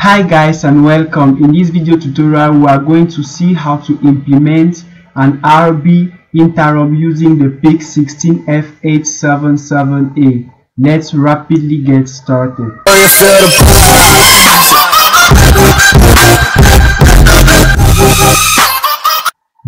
Hi guys and welcome. In this video tutorial we are going to see how to implement an RB interrupt using the PIC 16F877A. Let's rapidly get started.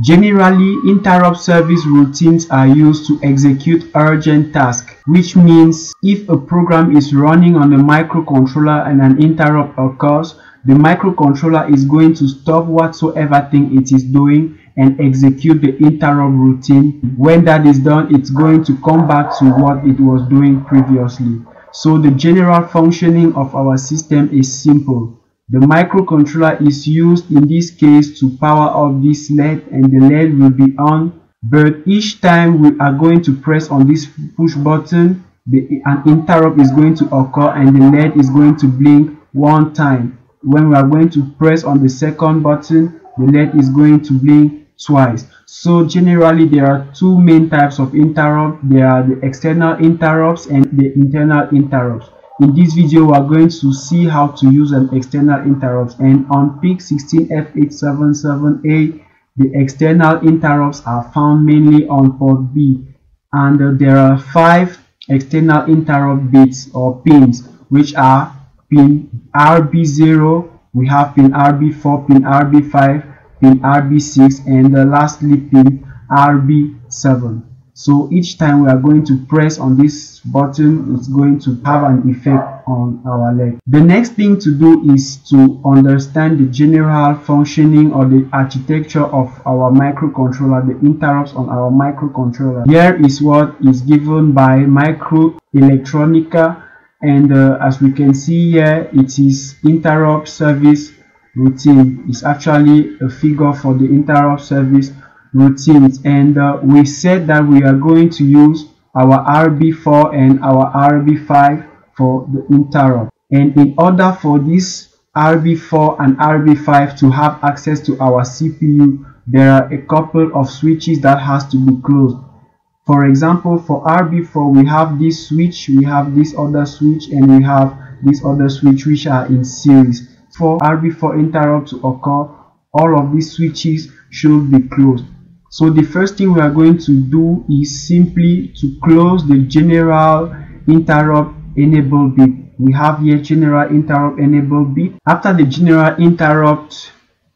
Generally, interrupt service routines are used to execute urgent tasks, which means if a program is running on the microcontroller and an interrupt occurs, the microcontroller is going to stop whatsoever thing it is doing and execute the interrupt routine. When that is done, it's going to come back to what it was doing previously. So the general functioning of our system is simple. The microcontroller is used in this case to power up this LED, and the LED will be on, but each time we are going to press on this push button, an interrupt is going to occur and the LED is going to blink one time. When we are going to press on the second button, the LED is going to blink twice. So generally there are two main types of interrupt. There are the external interrupts and the internal interrupts. In this video, we are going to see how to use an external interrupt, and on PIC 16F877A, the external interrupts are found mainly on port B, and there are 5 external interrupt bits or pins, which are pin RB0, we have pin RB4, pin RB5, pin RB6, and lastly pin RB7. So each time we are going to press on this button, it's going to have an effect on our LED. The next thing to do is to understand the general functioning or the architecture of our microcontroller, the interrupts on our microcontroller. Here is what is given by Microelectronica, and as we can see here, it is interrupt service routine. It's actually a figure for the interrupt service routines, and we said that we are going to use our RB4 and our RB5 for the interrupt, and in order for this RB4 and RB5 to have access to our CPU, there are a couple of switches that has to be closed. For example, for RB4 we have this switch, we have this other switch, and we have this other switch, which are in series. For RB4 interrupt to occur, all of these switches should be closed. So the first thing we are going to do is simply to close the general interrupt enable bit. We have here general interrupt enable bit. After the general interrupt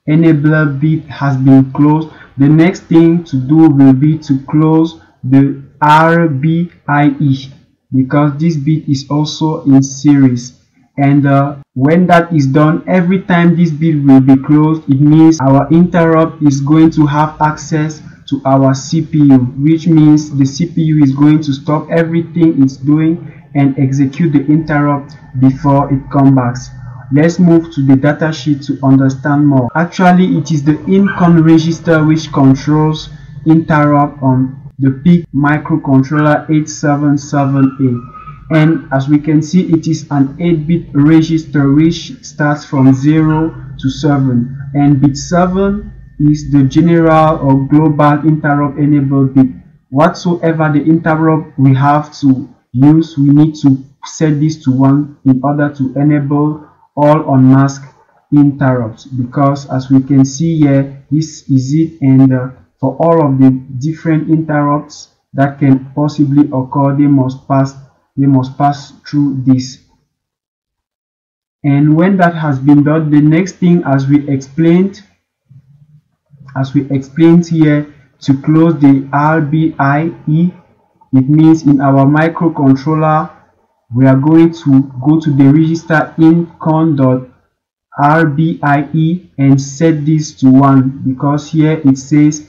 enable bit has been closed, the next thing to do will be to close the RBIE, because this bit is also in series. And when that is done, every time this bit will be closed, it means our interrupt is going to have access to our CPU, which means the CPU is going to stop everything it's doing and execute the interrupt before it comes back. Let's move to the datasheet to understand more. Actually, it is the incon register which controls interrupt on the PIC microcontroller 877A. And as we can see, it is an 8-bit register which starts from 0 to 7, and bit 7 is the general or global interrupt enable bit. Whatsoever the interrupt we have to use, we need to set this to 1 in order to enable all unmasked interrupts, because as we can see here, this is it, and for all of the different interrupts that can possibly occur, they must pass through this. And when that has been done, the next thing, as we explained here, to close the RBIE, it means in our microcontroller we are going to go to the register incon.rbie and set this to 1, because here it says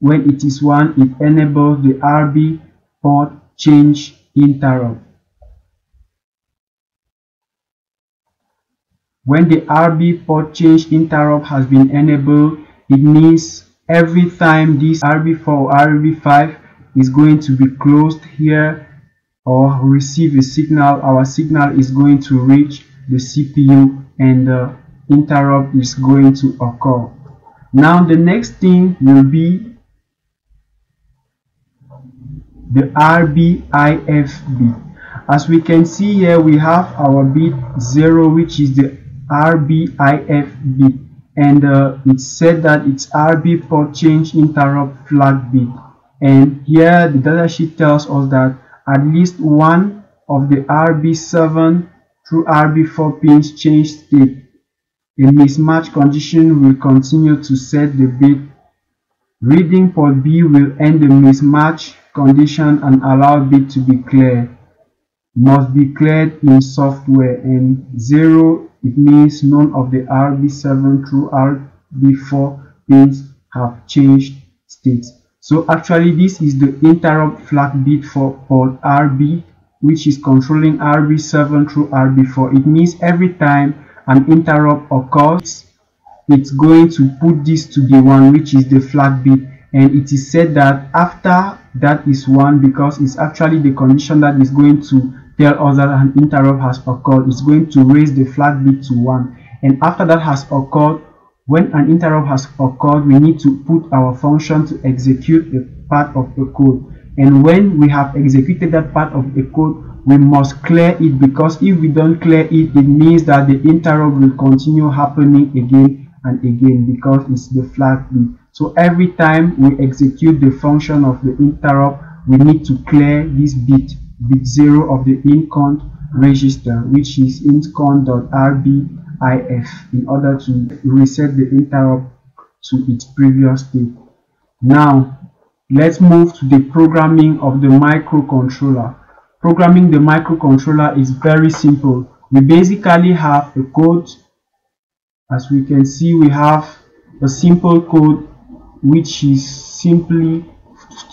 when it is 1, it enables the RB port change interrupt. When the RB port change interrupt has been enabled, it means every time this RB4 or RB5 is going to be closed here or receive a signal, our signal is going to reach the CPU and the interrupt is going to occur. Now the next thing will be the RBIF bit. As we can see here, we have our bit 0, which is the RBIF bit, and it said that it's RB port change interrupt flag bit. And here the datasheet tells us that at least one of the RB7 through RB4 pins change state. A mismatch condition will continue to set the bit. Reading port B will end the mismatch condition and allow bit to be cleared. Must be cleared in software, and 0, it means none of the RB7 through RB4 pins have changed states. So actually this is the interrupt flag bit for port RB, which is controlling RB7 through RB4. It means every time an interrupt occurs, it's going to put this to the 1, which is the flag bit, and it is said that after that is 1, because it's actually the condition that is going to tell us that an interrupt has occurred. It's going to raise the flag bit to 1, and after that has occurred, when an interrupt has occurred, we need to put our function to execute a part of the code. And when we have executed that part of the code, we must clear it, because if we don't clear it, it means that the interrupt will continue happening again and again, because it's the flag bit. So every time we execute the function of the interrupt, we need to clear this bit 0 of the incont register, which is incont.rbif, in order to reset the interrupt to its previous state. Now let's move to the programming of the microcontroller. Programming the microcontroller is very simple. We basically have a code. As we can see, we have a simple code which is simply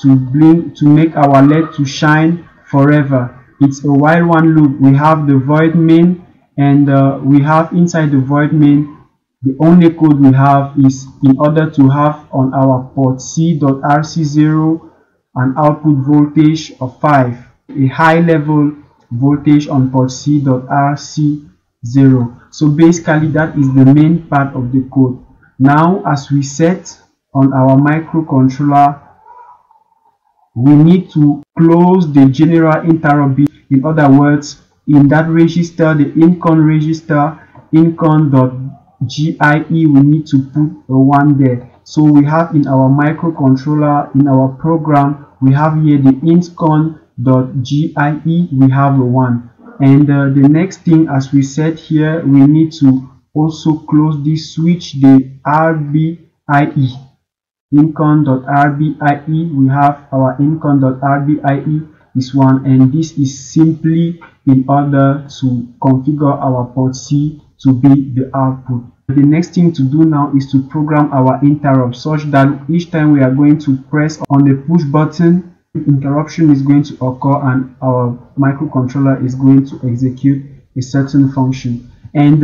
to make our LED to shine forever. It's a while one loop. We have the void main, and we have inside the void main, the only code we have is in order to have on our port C.RC0 an output voltage of 5, a high level voltage on port C.RC0. So basically that is the main part of the code. Now as we set on our microcontroller, we need to close the general interrupt bit. In other words, in that register, the incon register, incon.GIE, we need to put a 1 there. So we have in our microcontroller, in our program, we have here the incon.GIE, we have a 1. And the next thing, as we said here, we need to also close this switch, the RBIE. incon.rbie, we have our incon.rbie is 1, and this is simply in order to configure our port C to be the output. The next thing to do now is to program our interrupt such that each time we are going to press on the push button, interruption is going to occur and our microcontroller is going to execute a certain function. And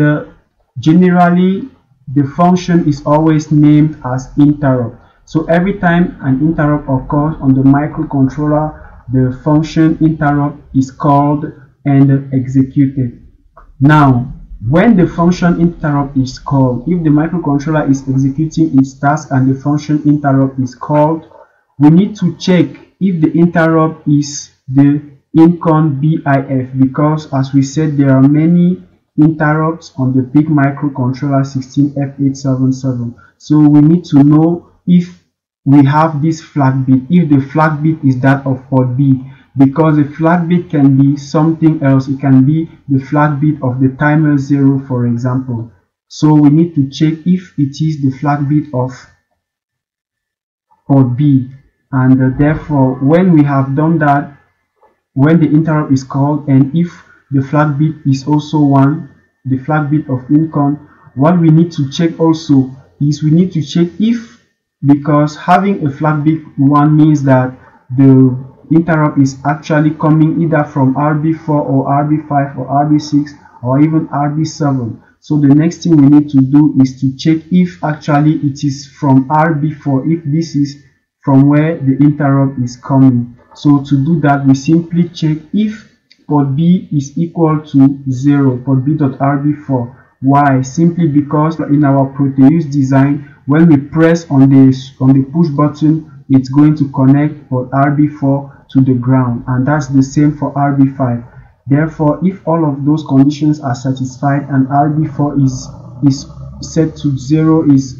generally the function is always named as interrupt. So every time an interrupt occurs on the microcontroller, the function interrupt is called and executed. Now, when the function interrupt is called, if the microcontroller is executing its task and the function interrupt is called, we need to check if the interrupt is the incon BIF, because as we said, there are many interrupts on the big microcontroller 16F877. So we need to know if we have this flag bit, if the flag bit is that of port B, because the flag bit can be something else. It can be the flag bit of the timer 0, for example. So we need to check if it is the flag bit of port B, and therefore when we have done that, when the interrupt is called and if the flag bit is also 1, the flag bit of incon, what we need to check also is we need to check if, because having a flag bit 1 means that the interrupt is actually coming either from RB4 or RB5 or RB6 or even RB7. So the next thing we need to do is to check if actually it is from RB4, if this is from where the interrupt is coming. So to do that, we simply check if port B is equal to 0, port B.RB4. Why? Simply because in our Proteus design, when we press on the push button, it's going to connect port RB4 to the ground, and that's the same for RB5. Therefore, if all of those conditions are satisfied and RB4 is set to 0, is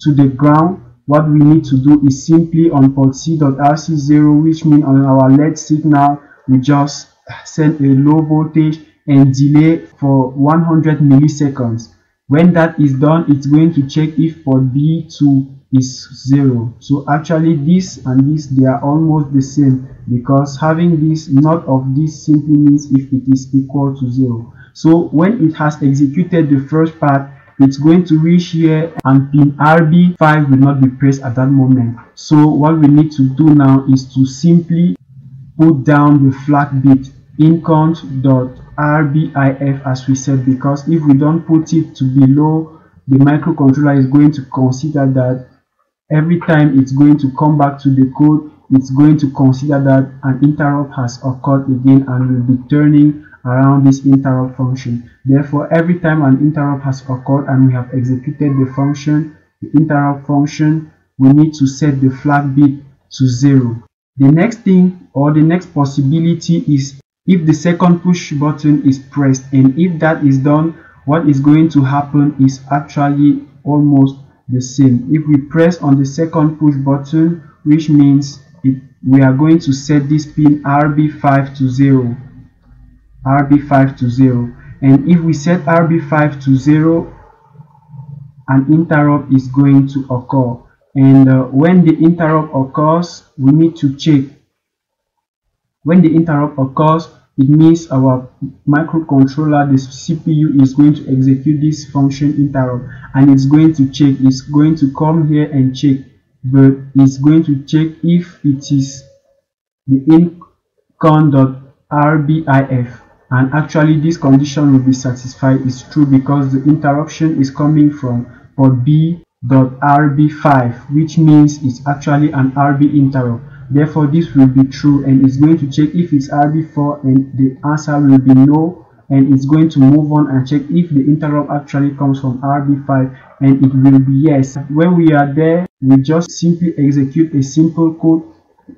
to the ground, what we need to do is simply on port C.RC0, which means on our LED signal, we just send a low voltage and delay for 100 milliseconds. When that is done, it's going to check if port B2 is 0. So actually this and this, they are almost the same, because having this, not of this simply means if it is equal to 0. So when it has executed the first part, it's going to reach here and pin RB5 will not be pressed at that moment. So what we need to do now is to simply put down the flag bit incount.rbif as we said, because if we don't put it to below, the microcontroller is going to consider that every time it's going to come back to the code, it's going to consider that an interrupt has occurred again and will be turning around this interrupt function. Therefore, every time an interrupt has occurred and we have executed the function, the interrupt function, we need to set the flag bit to 0. The next thing, or the next possibility, is if the second push button is pressed, and if that is done, what is going to happen is actually almost the same. If we press on the second push button, which means we are going to set this pin RB5 to 0. RB5 to 0. And if we set RB5 to 0, an interrupt is going to occur. And when the interrupt occurs, we need to check. When the interrupt occurs, it means our microcontroller, the CPU, is going to execute this function interrupt, and it's going to check. It's going to come here and check, but it's going to check if it is the incount.rbif, and actually this condition will be satisfied. It's true because the interruption is coming from port B.RB5, which means it's actually an RB interrupt. Therefore, this will be true, and it's going to check if it's RB4, and the answer will be no, and it's going to move on and check if the interrupt actually comes from RB5, and it will be yes. When we are there, we just simply execute a simple code.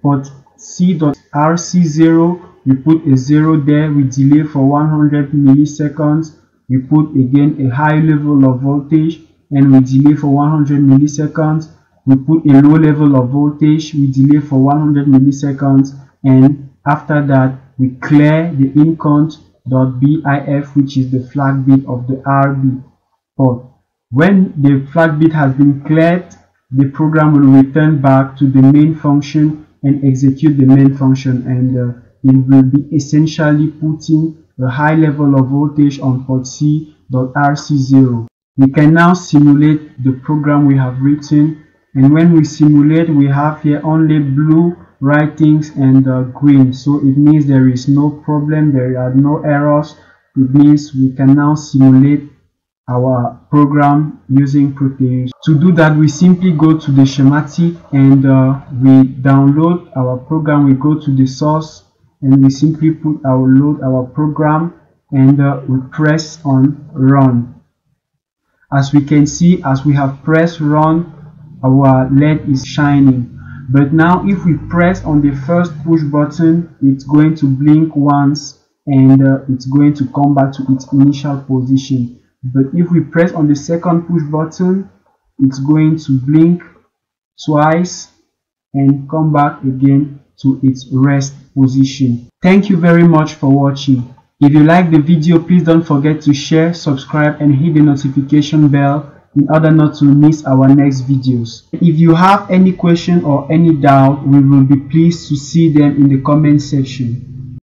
Port C.RC0, we put a 0 there, we delay for 100 milliseconds, we put again a high level of voltage, and we delay for 100 milliseconds. We put a low level of voltage, we delay for 100 milliseconds, and after that we clear the incount.bif, which is the flag bit of the RB port. When the flag bit has been cleared, the program will return back to the main function and execute the main function, and it will be essentially putting a high level of voltage on port C.RC0. We can now simulate the program we have written. And when we simulate, we have here only blue writings and green. So it means there is no problem, there are no errors. It means we can now simulate our program using Proteus. To do that, we simply go to the schematic and we download our program. We go to the source and we simply load our program, and we press on run. As we can see, as we have pressed run, our LED is shining. But now if we press on the first push button, it's going to blink once and it's going to come back to its initial position. But if we press on the second push button, it's going to blink twice and come back again to its rest position. Thank you very much for watching. If you like the video, please don't forget to share, subscribe, and hit the notification bell in order not to miss our next videos. If you have any question or any doubt, we will be pleased to see them in the comment section.